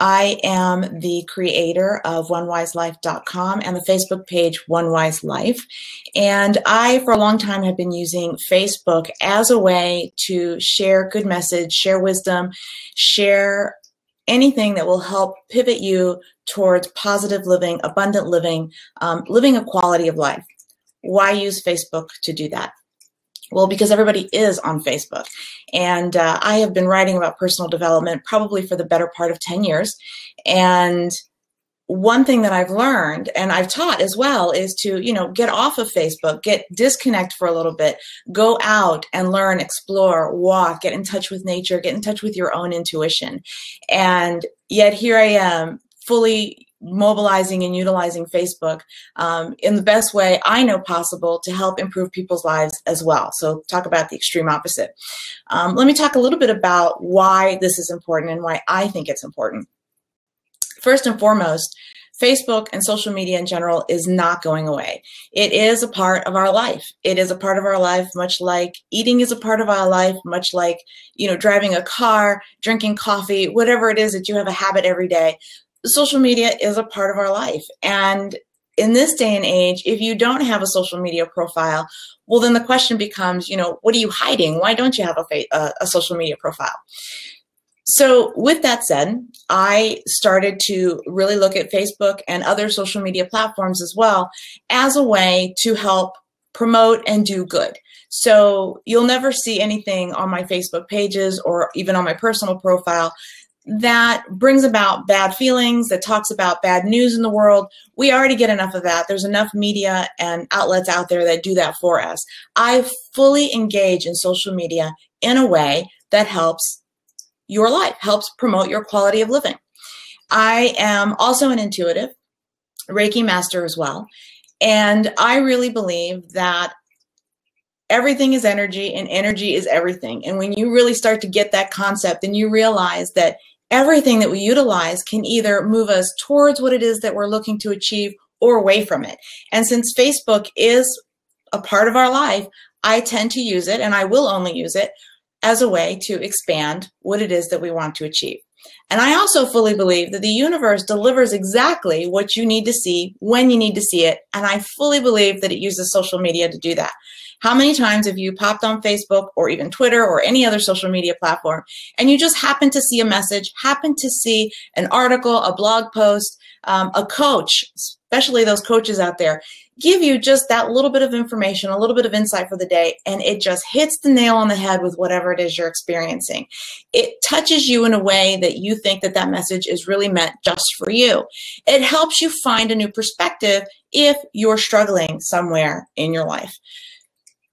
I am the creator of onewiselife.com and the Facebook page One Wise Life. And I, for a long time, have been using Facebook as a way to share good message, share wisdom, share anything that will help pivot you towards positive living, abundant living, living a quality of life. Why use Facebook to do that? Well, because everybody is on Facebook. And I have been writing about personal development probably for the better part of 10 years. And one thing that I've learned, and I've taught as well, is to, get off of Facebook, disconnect for a little bit, go out and learn, explore, walk, get in touch with nature, get in touch with your own intuition. And yet here I am, fully mobilizing and utilizing Facebook in the best way I know possible to help improve people's lives as well. So talk about the extreme opposite. Let me talk a little bit about why this is important and why I think it's important. First and foremost, Facebook and social media in general is not going away. It is a part of our life. It is a part of our life, much like eating is a part of our life, much like, driving a car, drinking coffee, whatever it is that you have a habit every day. Social media is a part of our life. And in this day and age, if you don't have a social media profile, well, then the question becomes, what are you hiding? Why don't you have a social media profile? So with that said, I started to really look at Facebook and other social media platforms as well as a way to help promote and do good. So you'll never see anything on my Facebook pages or even on my personal profile that brings about bad feelings, that talks about bad news in the world. We already get enough of that. There's enough media and outlets out there that do that for us. I fully engage in social media in a way that helps your life, helps promote your quality of living. I am also an intuitive, Reiki master as well, and I really believe that everything is energy and energy is everything. And when you really start to get that concept, then you realize that everything that we utilize can either move us towards what it is that we're looking to achieve or away from it. And since Facebook is a part of our life, I tend to use it, and I will only use it as a way to expand what it is that we want to achieve. And I also fully believe that the universe delivers exactly what you need to see when you need to see it. And I fully believe that it uses social media to do that. How many times have you popped on Facebook or even Twitter or any other social media platform and you just happen to see a message, happen to see an article, a blog post, a coach, especially those coaches out there, give you just that little bit of information, a little bit of insight for the day, and it just hits the nail on the head with whatever it is you're experiencing. It touches you in a way that you think that that message is really meant just for you. It helps you find a new perspective if you're struggling somewhere in your life.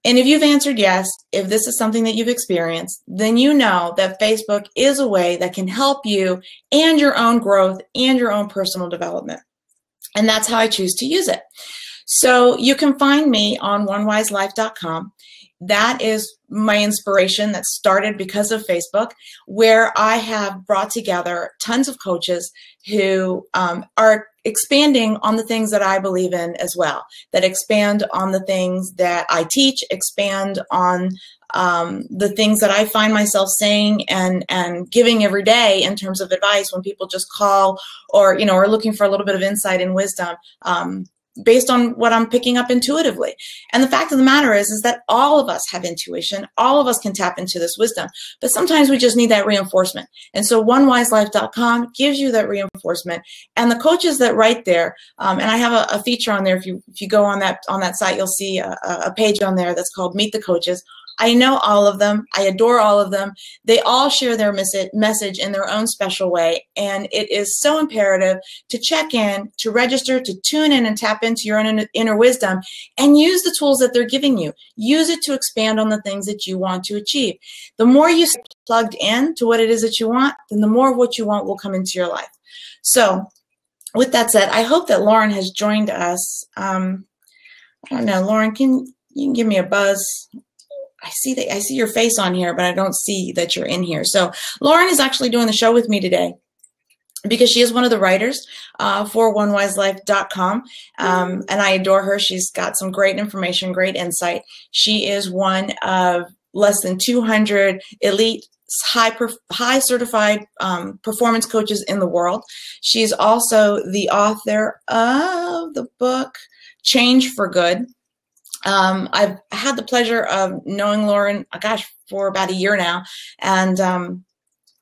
And if you've answered yes, if this is something that you've experienced, then you know that Facebook is a way that can help you and your own growth and your own personal development. And that's how I choose to use it. So you can find me on onewiselife.com. That is my inspiration that started because of Facebook, where I have brought together tons of coaches who are expanding on the things that I believe in as well, that expand on the things that I teach, expand on the things that I find myself saying and giving every day in terms of advice when people just call or, are looking for a little bit of insight and wisdom. Based on what I'm picking up intuitively. And the fact of the matter is that all of us have intuition. All of us can tap into this wisdom, but sometimes we just need that reinforcement. And so onewiselife.com gives you that reinforcement. And the coaches that write there, and I have a feature on there. If you go on that site, you'll see a page on there that's called Meet the Coaches. I know all of them. I adore all of them. They all share their message in their own special way. And it is so imperative to check in, to register, to tune in and tap into your own inner wisdom and use the tools that they're giving you. Use it to expand on the things that you want to achieve. The more you stay plugged in to what it is that you want, then the more of what you want will come into your life. So with that said, I hope that Lauren has joined us. I don't know, Lauren, you can give me a buzz. I see your face on here, but I don't see that you're in here. So Lauren is actually doing the show with me today because she is one of the writers for onewiselife.com. And I adore her. She's got some great information, great insight. She is one of less than 200 elite high certified performance coaches in the world. She's also the author of the book Change for Good. I've had the pleasure of knowing Lauren, gosh, for about a year now, and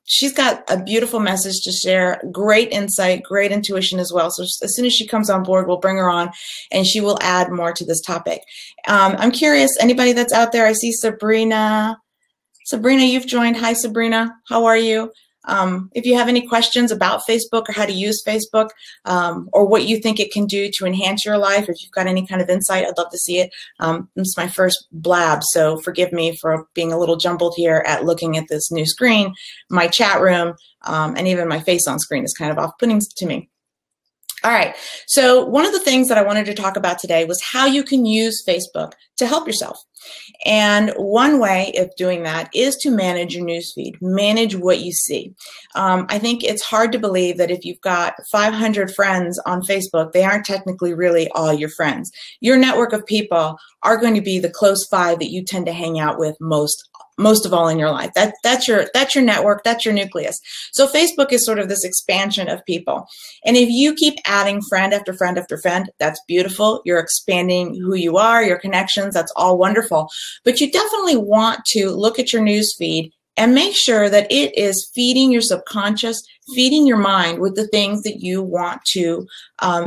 she's got a beautiful message to share, great insight, great intuition as well. So as soon as she comes on board, we'll bring her on and she will add more to this topic. I'm curious, anybody that's out there, I see Sabrina. Sabrina, you've joined. Hi, Sabrina. How are you? If you have any questions about Facebook or how to use Facebook, or what you think it can do to enhance your life, if you've got any kind of insight, I'd love to see it. This is my first blab, so forgive me for being a little jumbled here at looking at this new screen. My chat room, and even my face on screen is kind of off-putting to me. All right, so one of the things that I wanted to talk about today was how you can use Facebook to help yourself. And one way of doing that is to manage your newsfeed, manage what you see. I think it's hard to believe that if you've got 500 friends on Facebook, they aren't technically really all your friends. Your network of people are going to be the close 5 that you tend to hang out with most of all in your life. That's your network, that's your nucleus. So Facebook is sort of this expansion of people. And if you keep adding friend after friend after friend, that's beautiful. You're expanding who you are, your connections, that's all wonderful. But you definitely want to look at your news feed and make sure that it is feeding your subconscious, feeding your mind with the things that you want to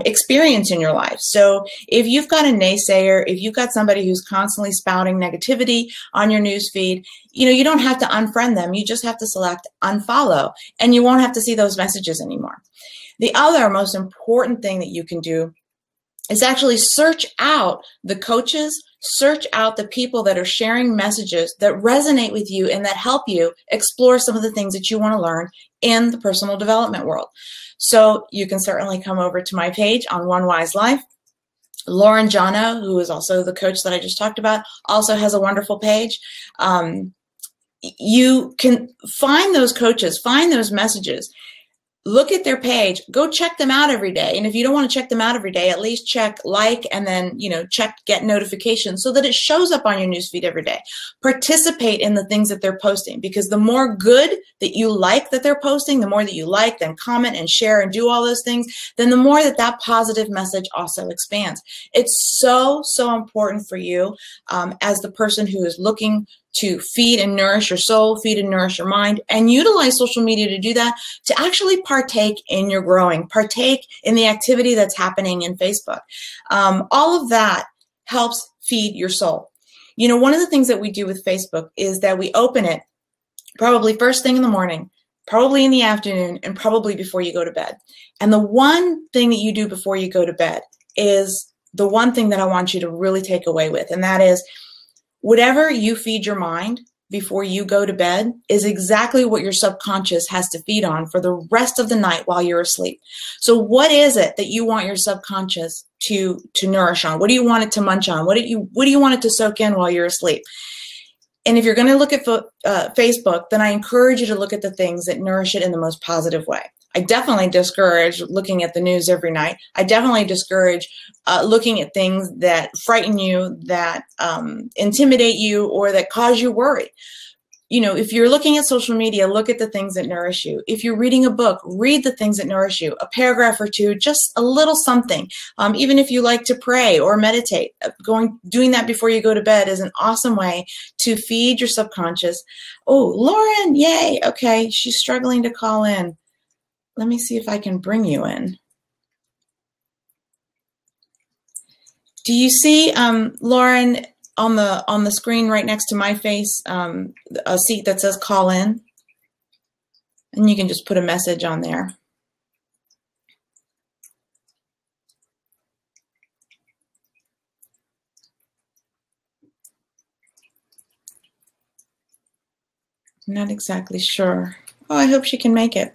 experience in your life. So if you've got a naysayer, if you've got somebody who's constantly spouting negativity on your news feed, you don't have to unfriend them. You just have to select unfollow, and you won't have to see those messages anymore. The other most important thing that you can do is actually search out the coaches, search out the people that are sharing messages that resonate with you and that help you explore some of the things that you want to learn in the personal development world. So you can certainly come over to my page on One Wise Life. Lauren Jono, who is also the coach that I just talked about, also has a wonderful page. You can find those coaches, find those messages. Look at their page, go check them out every day. And if you don't want to check them out every day, at least check like and then, check get notifications so that it shows up on your newsfeed every day. Participate in the things that they're posting, because the more good that you like that they're posting, the more that you like, then comment and share and do all those things, then the more that positive message also expands. It's so, so important for you as the person who is looking to feed and nourish your soul, feed and nourish your mind, and utilize social media to do that, to actually partake in your growing, partake in the activity that's happening in Facebook. All of that helps feed your soul. One of the things that we do with Facebook is that we open it probably first thing in the morning, probably in the afternoon, and probably before you go to bed. And the one thing that you do before you go to bed is the one thing that I want you to really take away with, and that is, whatever you feed your mind before you go to bed is exactly what your subconscious has to feed on for the rest of the night while you're asleep. So what is it that you want your subconscious to nourish on? What do you want it to munch on? What do you want it to soak in while you're asleep? And if you're going to look at Facebook, then I encourage you to look at the things that nourish it in the most positive way. I definitely discourage looking at the news every night. I definitely discourage looking at things that frighten you, that intimidate you, or that cause you worry. If you're looking at social media, look at the things that nourish you. If you're reading a book, read the things that nourish you. A paragraph or two, just a little something. Even if you like to pray or meditate, doing that before you go to bed is an awesome way to feed your subconscious. Oh, Lauren, yay. Okay, she's struggling to call in. Let me see if I can bring you in. Do you see, Lauren, on the screen right next to my face, a seat that says call in? And you can just put a message on there. I'm not exactly sure. Oh, I hope she can make it.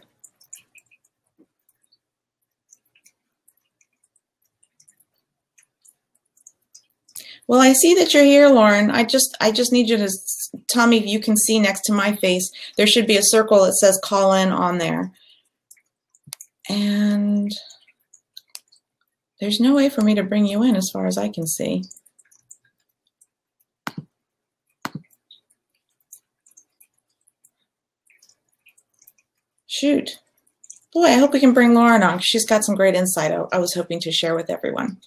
Well, I see that you're here, Lauren. I just need you to tell me if you can see next to my face. There should be a circle that says call in on there. And there's no way for me to bring you in as far as I can see. Shoot. Boy, I hope we can bring Lauren on. She's got some great insight I was hoping to share with everyone.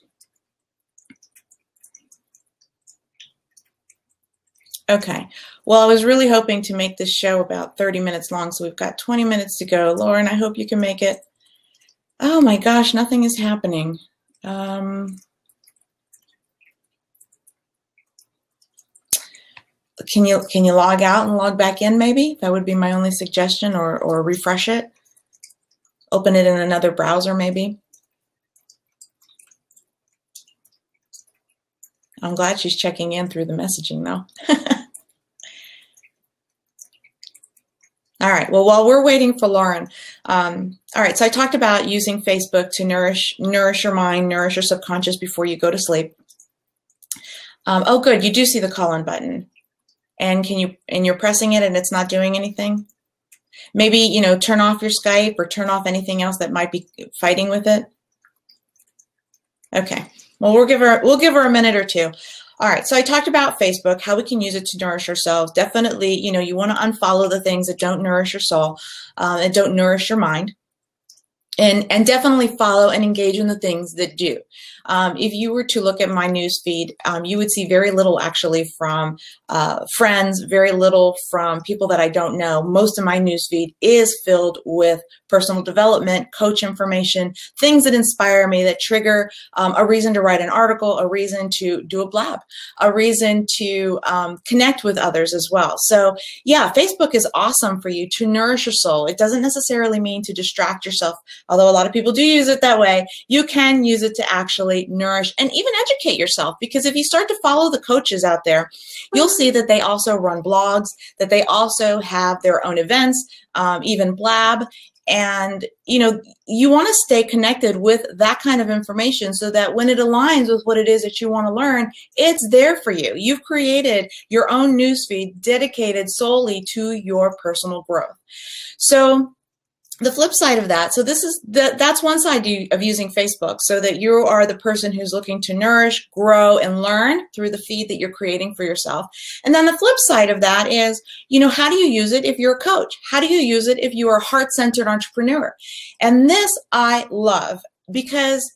Okay. Well, I was really hoping to make this show about 30 minutes long, so we've got 20 minutes to go. Lauren, I hope you can make it. Oh my gosh, nothing is happening. Can you log out and log back in maybe? That would be my only suggestion, or refresh it. Open it in another browser maybe. I'm glad she's checking in through the messaging though. All right, well, while we're waiting for Lauren, all right, so I talked about using Facebook to nourish your mind, nourish your subconscious before you go to sleep. Oh, good, you do see the call-in button. And you're pressing it and it's not doing anything? Maybe, you know, turn off your Skype or turn off anything else that might be fighting with it. Okay, well, we'll give her a minute or two. All right, so I talked about Facebook, how we can use it to nourish ourselves. Definitely, you know, you want to unfollow the things that don't nourish your soul and don't nourish your mind. And definitely follow and engage in the things that do. If you were to look at my news feed, you would see very little actually from friends, very little from people that I don't know. Most of my news feed is filled with personal development, coach information, things that inspire me, that trigger a reason to write an article, a reason to do a blab, a reason to connect with others as well. So yeah, Facebook is awesome for you to nourish your soul. It doesn't necessarily mean to distract yourself. Although a lot of people do use it that way, you can use it to actually nourish and even educate yourself. Because if you start to follow the coaches out there, you'll see that they also run blogs, that they also have their own events, even blab. And, you know, you want to stay connected with that kind of information so that when it aligns with what it is that you want to learn, it's there for you. You've created your own newsfeed dedicated solely to your personal growth. So the flip side of that, so that's one side of using Facebook, so that you are the person who's looking to nourish, grow, and learn through the feed that you're creating for yourself. And then the flip side of that is, you know, how do you use it if you're a coach? How do you use it if you are a heart-centered entrepreneur? And this I love, because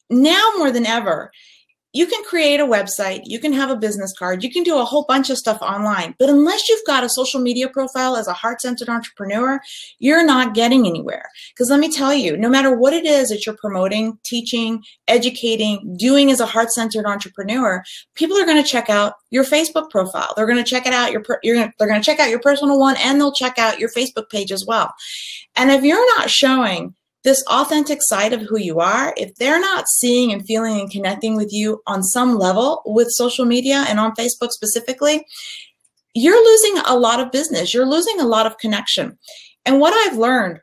now more than ever, you can create a website, you can have a business card, you can do a whole bunch of stuff online, but unless you've got a social media profile as a heart-centered entrepreneur, you're not getting anywhere. Because let me tell you, no matter what it is that you're promoting, teaching, educating, doing as a heart-centered entrepreneur, people are going to check out your Facebook profile. They're going to check it out. They're going to check out your personal one, and they'll check out your Facebook page as well. And if you're not showing this authentic side of who you are, if they're not seeing and feeling and connecting with you on some level with social media and on Facebook specifically, you're losing a lot of business. You're losing a lot of connection. And what I've learned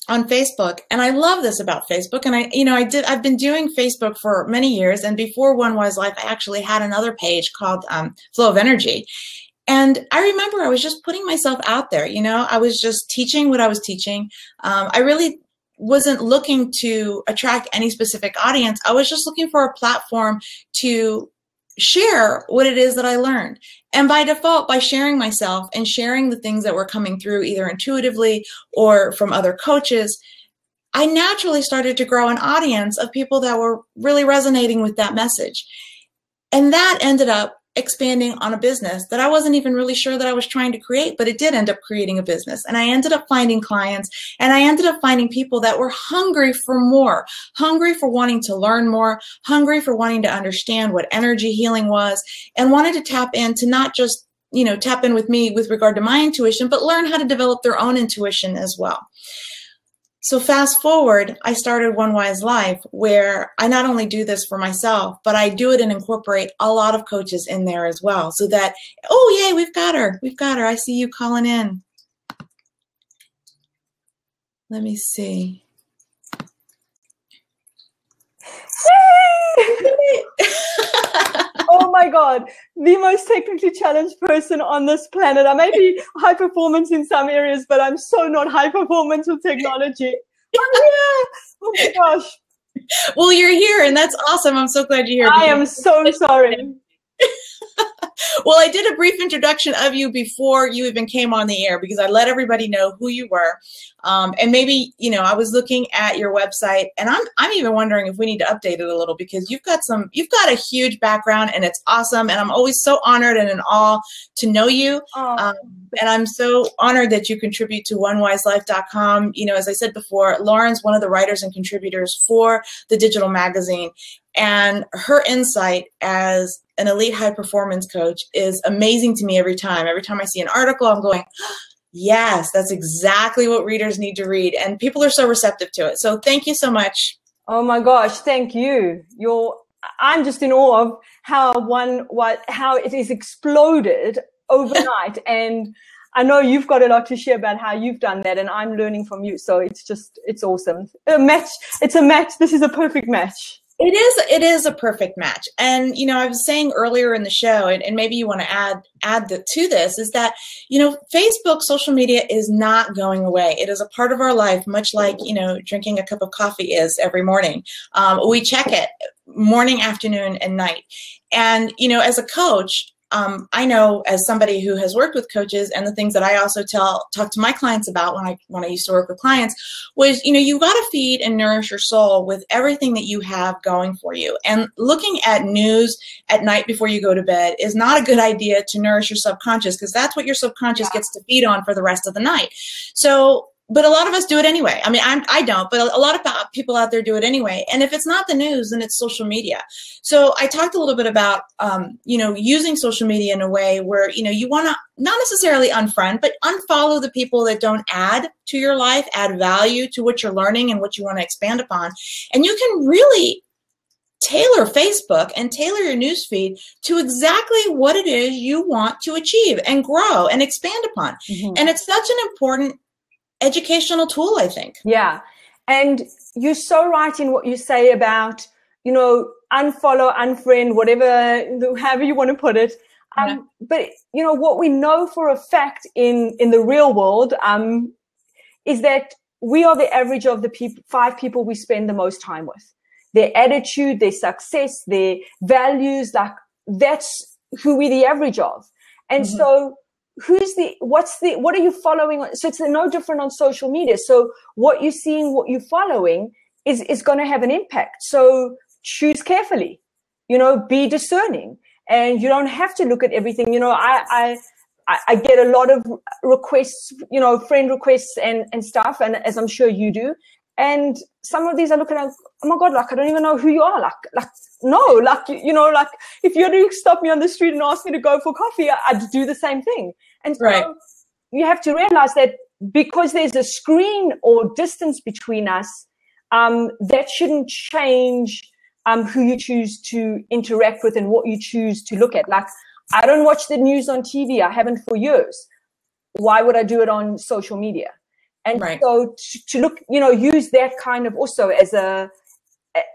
on Facebook, and I love this about Facebook, and I've been doing Facebook for many years, and before One Wise Life, I actually had another page called Flow of Energy. And I remember I was just putting myself out there. You know, I was just teaching what I was teaching. I really wasn't looking to attract any specific audience. I was just looking for a platform to share what it is that I learned. And by default, by sharing myself and sharing the things that were coming through either intuitively or from other coaches, I naturally started to grow an audience of people that were really resonating with that message. And that ended up expanding on a business that I wasn't even really sure that I was trying to create, but it did end up creating a business. And I ended up finding clients, and I ended up finding people that were hungry for more, hungry for wanting to learn more, hungry for wanting to understand what energy healing was, and wanted to tap into not just, you know, tap in with me with regard to my intuition, but learn how to develop their own intuition as well. So fast forward, I started One Wise Life, where I not only do this for myself, but I do it and incorporate a lot of coaches in there as well. So that, oh yay, we've got her. We've got her. I see you calling in. Let me see. Oh my God, the most technically challenged person on this planet. I may be high performance in some areas, but I'm so not high performance with technology. I'm here. Oh my gosh. Well, you're here, and that's awesome. I'm so glad you're here. I am so sorry. Well, I did a brief introduction of you before you even came on the air because I let everybody know who you were. And maybe, you know, I was looking at your website and I'm even wondering if we need to update it a little because you've got a huge background and it's awesome. And I'm always so honored and in awe to know you. And I'm so honored that you contribute to onewiselife.com. You know, as I said before, Lauren's one of the writers and contributors for the digital magazine. And her insight as an elite high performance coach is amazing to me every time. Every time I see an article, I'm going, yes, that's exactly what readers need to read. And people are so receptive to it. So thank you so much. Oh my gosh, thank you. I'm just in awe of how it is exploded overnight. And I know you've got a lot to share about how you've done that, and I'm learning from you. So it's awesome. It's a match. This is a perfect match. It is a perfect match. And, you know, I was saying earlier in the show, and maybe you want to add to this, is that, you know, Facebook, social media is not going away. It is a part of our life, much like, you know, drinking a cup of coffee is every morning. We check it morning, afternoon, and night. And, you know, as a coach, I know as somebody who has worked with coaches, and the things that I also talk to my clients about when I used to work with clients was, you know, you got to feed and nourish your soul with everything that you have going for you. And looking at news at night before you go to bed is not a good idea to nourish your subconscious, because that's what your subconscious gets to feed on for the rest of the night. So, but a lot of us do it anyway. I mean, I don't, but a lot of people out there do it anyway. And if it's not the news, then it's social media. So I talked a little bit about, you know, using social media in a way where, you know, you want to not necessarily unfriend, but unfollow the people that don't add to your life, add value to what you're learning and what you want to expand upon. And you can really tailor Facebook and tailor your newsfeed to exactly what it is you want to achieve and grow and expand upon. Mm-hmm. And it's such an important educational tool, I think. Yeah. And you're so right in what you say about, you know, unfollow, unfriend, however you want to put it. But, you know, what we know for a fact in the real world is that we are the average of the 5 people we spend the most time with. Their attitude, their success, their values, like that's who we're the average of. And mm-hmm. So what are you following? So it's no different on social media. So what you're seeing, what you're following is going to have an impact. So choose carefully, you know, be discerning, and you don't have to look at everything. You know, I get a lot of requests, you know, friend requests and stuff. And as I'm sure you do. And some of these I look at, oh my God, like, I don't even know who you are. You know, like if you were to stop me on the street and ask me to go for coffee, I'd do the same thing. And so you have to realize that because there's a screen or distance between us, that shouldn't change who you choose to interact with and what you choose to look at. Like, I don't watch the news on TV. I haven't for years. Why would I do it on social media? And so to look, you know, use that kind of also as a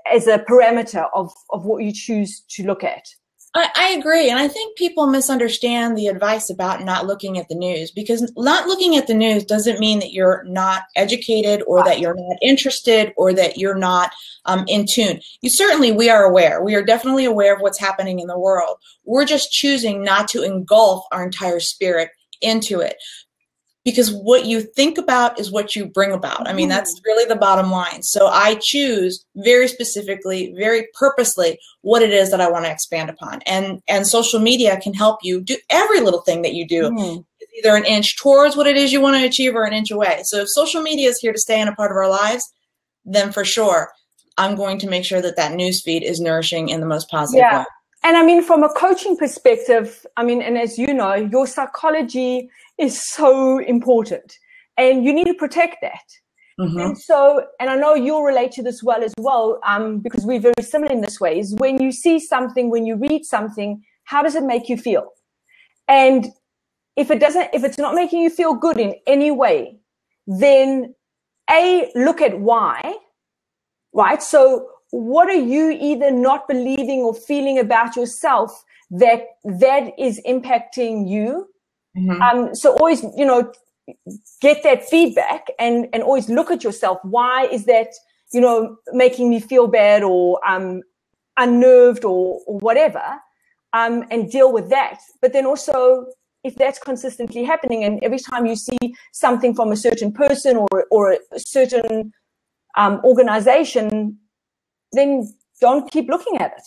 parameter of what you choose to look at. I agree. And I think people misunderstand the advice about not looking at the news, because not looking at the news doesn't mean that you're not educated or that you're not interested or that you're not in tune. We are aware. We are definitely aware of what's happening in the world. We're just choosing not to engulf our entire spirit into it. Because what you think about is what you bring about. I mean, that's really the bottom line. So I choose very specifically, very purposely what it is that I want to expand upon. And social media can help you do every little thing that you do. It's either an inch towards what it is you want to achieve or an inch away. So if social media is here to stay in a part of our lives, then for sure, I'm going to make sure that newsfeed is nourishing in the most positive way. And I mean, from a coaching perspective, I mean, and as you know, your psychology is so important and you need to protect that. Mm-hmm. And so, and I know you'll relate to this as well, because we're very similar in this way, is when you see something, when you read something, how does it make you feel? And if it's not making you feel good in any way, then look at why, right? So what are you either not believing or feeling about yourself that is impacting you? Mm-hmm. So always, you know, get that feedback and always look at yourself. Why is that, you know, making me feel bad or unnerved or whatever? and deal with that. But then also, if that's consistently happening, and every time you see something from a certain person or a certain organization, then don't keep looking at it.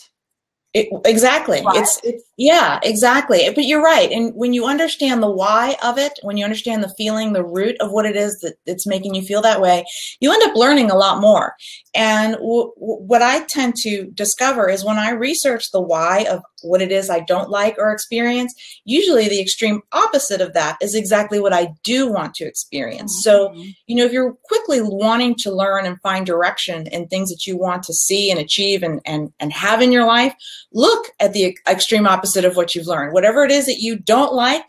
Exactly. Right. Yeah, exactly. But you're right. And when you understand the why of it, when you understand the feeling, the root of what it is that's making you feel that way, you end up learning a lot more. And what I tend to discover is when I research the why of what it is I don't like or experience, usually the extreme opposite of that is exactly what I do want to experience. So, if you're quickly wanting to learn and find direction in things that you want to see and achieve and have in your life, look at the extreme opposite of what you've learned. Whatever it is that you don't like,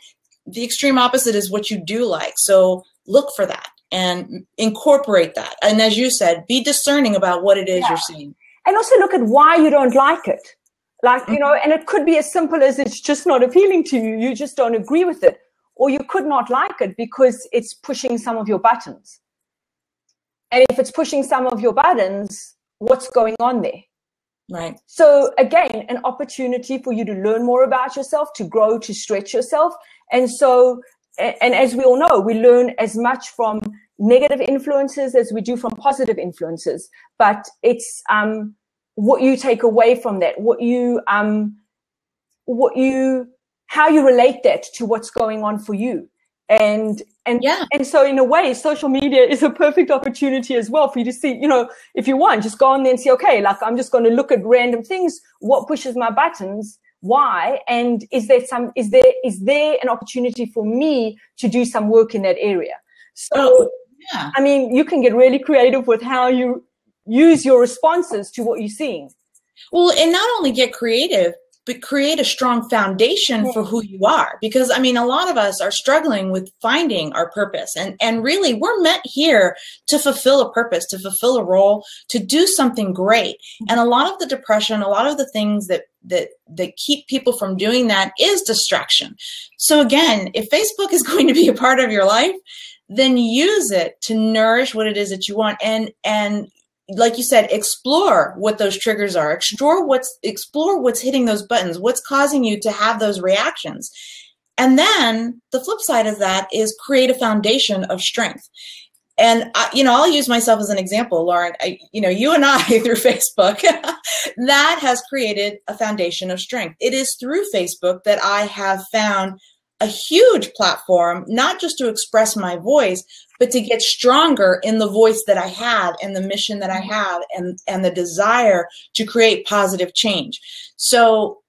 the extreme opposite is what you do like. So look for that and incorporate that. And as you said, be discerning about what it is you're seeing. And also look at why you don't like it. Like, and it could be as simple as it's just not appealing to you. You just don't agree with it. Or you could not like it because it's pushing some of your buttons. And if it's pushing some of your buttons, what's going on there? Right. So again, an opportunity for you to learn more about yourself, to grow, to stretch yourself. And so, and as we all know, we learn as much from negative influences as we do from positive influences. But it's what you take away from that, how you relate that to what's going on for you. And so in a way, social media is a perfect opportunity as well for you to see, if you want, just go on there and see, okay, like I'm just going to look at random things. What pushes my buttons? Why? And is there an opportunity for me to do some work in that area? So, I mean, you can get really creative with how you use your responses to what you're seeing. Well, and not only get creative, but create a strong foundation for who you are. Because, I mean, a lot of us are struggling with finding our purpose. And really, we're meant here to fulfill a purpose, to fulfill a role, to do something great. And a lot of the depression, a lot of the things that keep people from doing that is distraction. So again, if Facebook is going to be a part of your life, then use it to nourish what it is that you want. And like you said, explore what those triggers are. Explore what's hitting those buttons. What's causing you to have those reactions. And then the flip side of that is create a foundation of strength. And I'll use myself as an example, Lauren. You and I through Facebook, that has created a foundation of strength. It is through Facebook that I have found a huge platform, not just to express my voice, but to get stronger in the voice that I have and the mission that I have and the desire to create positive change. So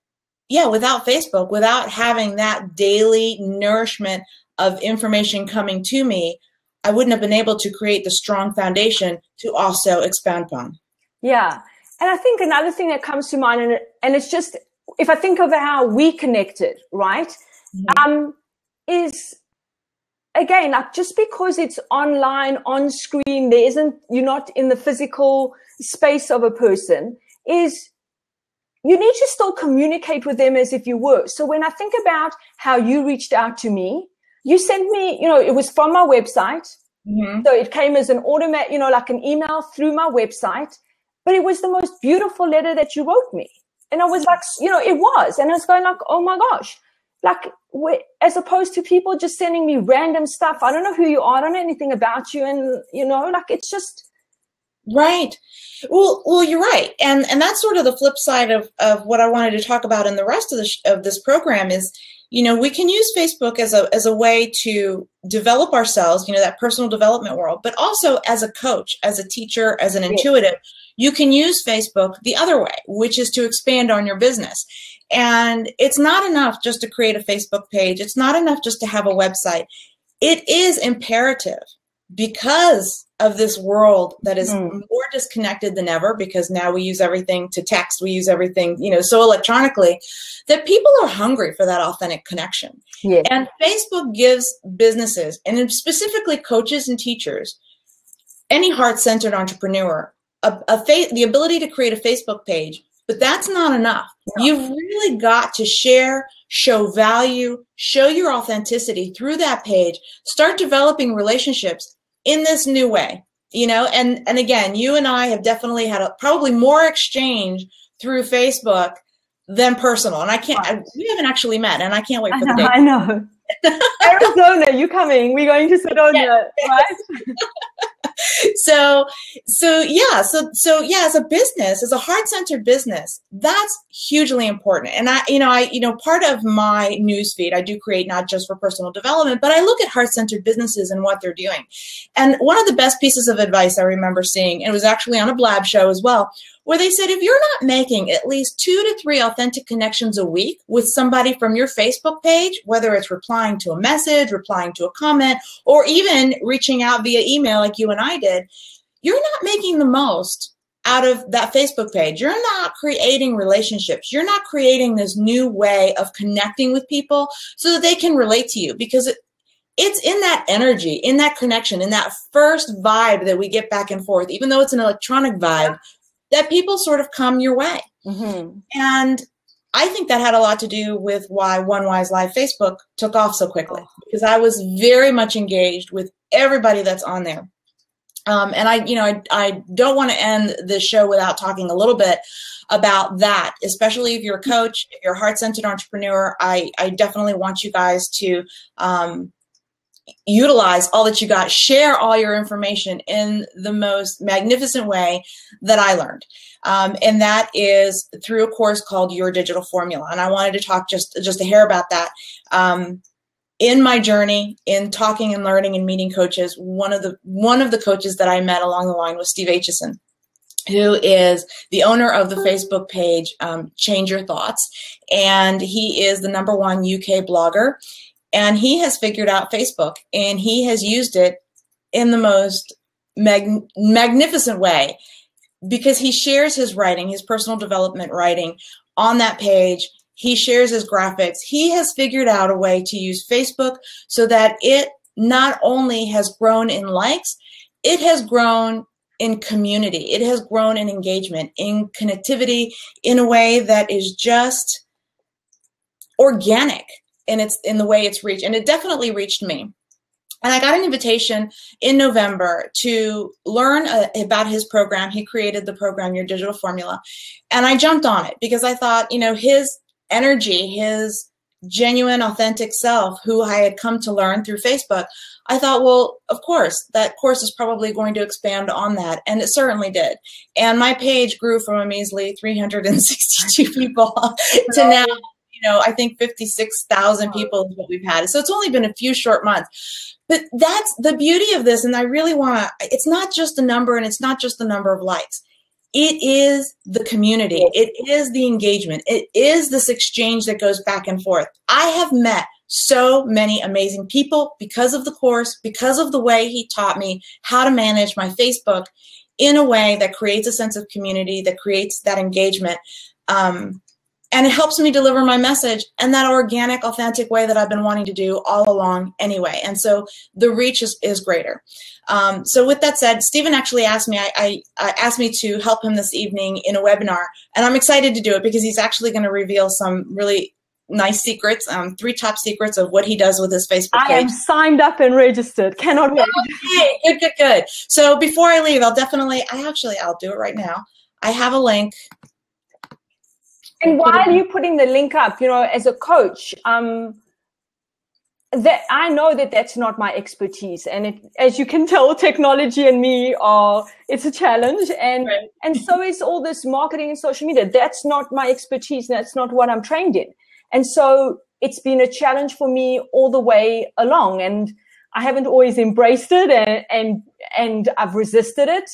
yeah, without Facebook, without having that daily nourishment of information coming to me, I wouldn't have been able to create the strong foundation to also expand upon. Yeah. And I think another thing that comes to mind, and it's just, if I think of how we connected, right, is, again, like just because it's online, on screen, you're not in the physical space of a person, is you need to still communicate with them as if you were. So when I think about how you reached out to me, you sent me, it was from my website. So it came as an automatic, like an email through my website, but it was the most beautiful letter that you wrote me. And I was like, it was. And I was going like, oh my gosh, like as opposed to people just sending me random stuff. I don't know who you are. I don't know anything about you. And, like it's just. Right. Well, you're right. And that's sort of the flip side of what I wanted to talk about in the rest of this program is, we can use Facebook as a way to develop ourselves, that personal development world, but also as a coach, as a teacher, as an intuitive, you can use Facebook the other way, which is to expand on your business. And it's not enough just to create a Facebook page. It's not enough just to have a website. It is imperative because of this world that is more disconnected than ever, because now we use everything to text, we use everything, so electronically, that people are hungry for that authentic connection. Yeah. And Facebook gives businesses, and specifically coaches and teachers, any heart-centered entrepreneur, the ability to create a Facebook page. But that's not enough. No. You've really got to share, show value, show your authenticity through that page, start developing relationships in this new way, and again, you and I have definitely had probably more exchange through Facebook than personal. And we haven't actually met, and I can't wait for the day. I know. Arizona, you coming? We're going to Sedona, right? So yeah, as a business, as a heart-centered business, that's hugely important. And part of my newsfeed, I do create not just for personal development, but I look at heart-centered businesses and what they're doing. And one of the best pieces of advice I remember seeing, and it was actually on a Blab show as well, where they said, if you're not making at least 2 to 3 authentic connections a week with somebody from your Facebook page, whether it's replying to a message, replying to a comment, or even reaching out via email like you and I did, you're not making the most out of that Facebook page. You're not creating relationships. You're not creating this new way of connecting with people so that they can relate to you, because it's in that energy, in that connection, in that first vibe that we get back and forth, even though it's an electronic vibe, that people sort of come your way. Mm-hmm. And I think that had a lot to do with why One Wise Life Facebook took off so quickly, because I was very much engaged with everybody that's on there. And I don't want to end this show without talking a little bit about that, especially if you're a coach, if you're a heart-centered entrepreneur. I definitely want you guys to utilize all that you got, share all your information in the most magnificent way that I learned. And that is through a course called Your Digital Formula. And I wanted to talk just a hair about that. In my journey in talking and learning and meeting coaches, one of the coaches that I met along the line was Steve Aitchison, who is the owner of the Facebook page Change Your Thoughts. And he is the #1 UK blogger. And he has figured out Facebook, and he has used it in the most magnificent way, because he shares his writing, his personal development writing on that page. He shares his graphics. He has figured out a way to use Facebook so that it not only has grown in likes, it has grown in community. It has grown in engagement, in connectivity, in a way that is just organic. And it's in the way it's reached. And it definitely reached me. And I got an invitation in November to learn about his program. He created the program, Your Digital Formula. And I jumped on it because I thought, his energy, his genuine, authentic self, who I had come to learn through Facebook, I thought, well, of course, that course is probably going to expand on that. And it certainly did. And my page grew from a measly 362 people to now, I think 56,000 people is what we've had. So it's only been a few short months. But that's the beauty of this. And I really it's not just a number, and it's not just the number of likes. It is the community. It is the engagement. It is this exchange that goes back and forth. I have met so many amazing people because of the course, because of the way he taught me how to manage my Facebook in a way that creates a sense of community, that creates that engagement. And it helps me deliver my message in that organic, authentic way that I've been wanting to do all along anyway. And so the reach is greater. So with that said, Stephen actually asked me, asked me to help him this evening in a webinar. And I'm excited to do it because he's actually going to reveal some really nice secrets, 3 top secrets of what he does with his Facebook page. I am signed up and registered. Cannot wait. Okay, good. So before I leave, I'll do it right now. I have a link. And while you're putting the link up, as a coach, that I know that that's not my expertise. And as you can tell, technology and me it's a challenge. And so is all this marketing and social media. That's not my expertise. That's not what I'm trained in. And so it's been a challenge for me all the way along. And I haven't always embraced it and I've resisted it.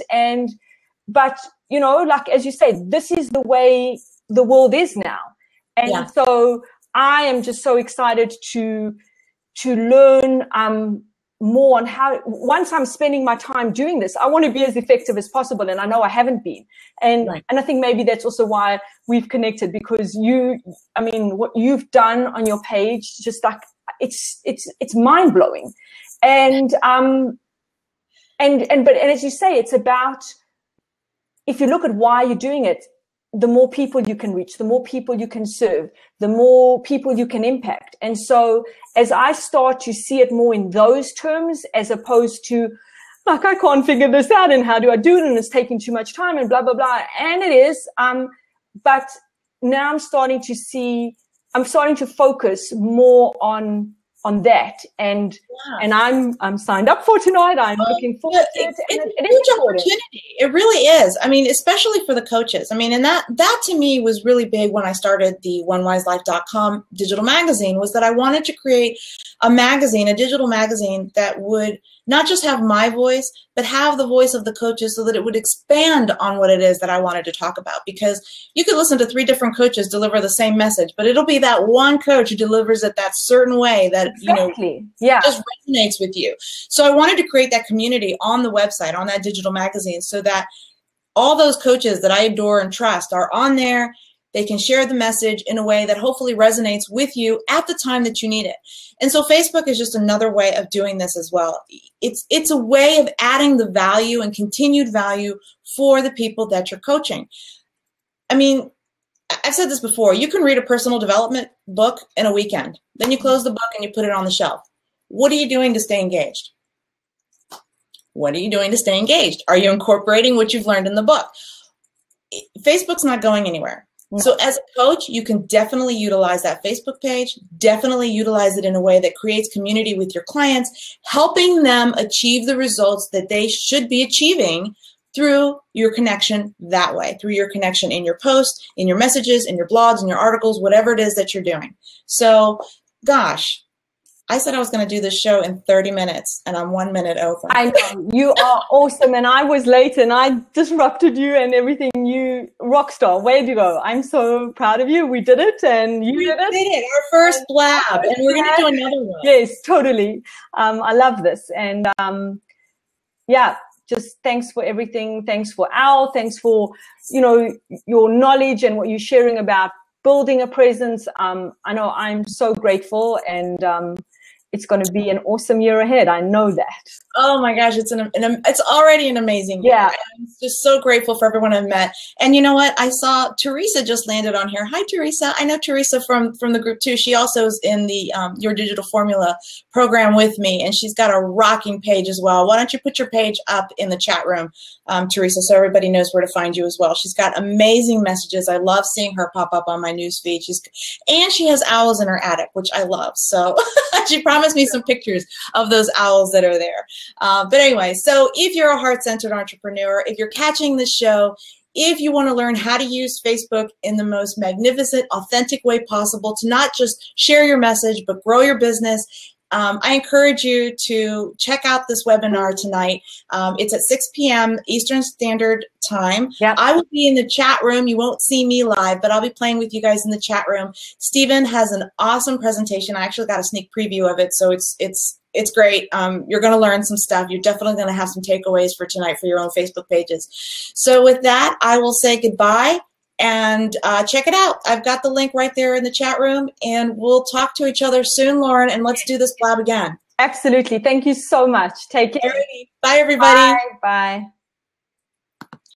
But like, as you say, this is the way the world is now. And so I am just so excited to learn more on how, once I'm spending my time doing this, I want to be as effective as possible. And I know I haven't been. And I think maybe that's also why we've connected, because what you've done on your page, just like, it's mind blowing. But as you say, it's about, if you look at why you're doing it, the more people you can reach, the more people you can serve, the more people you can impact. And so as I start to see it more in those terms, as opposed to, like, I can't figure this out and how do I do it, and it's taking too much time and blah, blah, blah. And it is, but now I'm starting to focus more on that, and I'm signed up for tonight. I'm looking forward to it. It's a huge opportunity. It really is. I mean, especially for the coaches. I mean, and that to me was really big when I started the onewiselife.com digital magazine, was that I wanted to create a magazine, a digital magazine that would not just have my voice, but have the voice of the coaches, so that it would expand on what it is that I wanted to talk about. Because you could listen to 3 different coaches deliver the same message, but it'll be that one coach who delivers it that certain way that, just resonates with you. So I wanted to create that community on the website, on that digital magazine, so that all those coaches that I adore and trust are on there. They can share the message in a way that hopefully resonates with you at the time that you need it. And so Facebook is just another way of doing this as well. It's a way of adding the value and continued value for the people that you're coaching. I mean, I've said this before. You can read a personal development book in a weekend. Then you close the book and you put it on the shelf. What are you doing to stay engaged? What are you doing to stay engaged? Are you incorporating what you've learned in the book? Facebook's not going anywhere. So as a coach, you can definitely utilize that Facebook page, definitely utilize it in a way that creates community with your clients, helping them achieve the results that they should be achieving through your connection that way, through your connection in your posts, in your messages, in your blogs, in your articles, whatever it is that you're doing. So, gosh, I said I was going to do this show in 30 minutes, and I'm 1 minute over. I know. You are awesome, and I was late, and I disrupted you and everything. You rock star. Way to go. I'm so proud of you. We did it, and you did it. We did it. Our first blab, and we're going to do another one. Yes, totally. I love this. And, just thanks for everything. Thanks for Al. Thanks for, your knowledge and what you're sharing about building a presence. I know I'm so grateful, and it's going to be an awesome year ahead. I know that. Oh my gosh, it's already an amazing year. Yeah. I'm just so grateful for everyone I've met. And you know what? I saw Teresa just landed on here. Hi, Teresa. I know Teresa from the group too. She also is in the Your Digital Formula program with me, and she's got a rocking page as well. Why don't you put your page up in the chat room, Teresa, so everybody knows where to find you as well. She's got amazing messages. I love seeing her pop up on my news feed. And she has owls in her attic, which I love. So she promised me some pictures of those owls that are there. But anyway, so if you're a heart-centered entrepreneur, if you're catching this show, if you want to learn how to use Facebook in the most magnificent, authentic way possible to not just share your message, but grow your business, I encourage you to check out this webinar tonight. It's at 6 p.m. Eastern Standard Time. Yep. I will be in the chat room. You won't see me live, but I'll be playing with you guys in the chat room. Stephen has an awesome presentation. I actually got a sneak preview of it, so it's great. You're going to learn some stuff. You're definitely going to have some takeaways for tonight for your own Facebook pages. So with that, I will say goodbye. And check it out. I've got the link right there in the chat room, and we'll talk to each other soon, Lauren, and let's do this blab again. Absolutely. Thank you so much. Take care. Bye, everybody. Bye. Bye.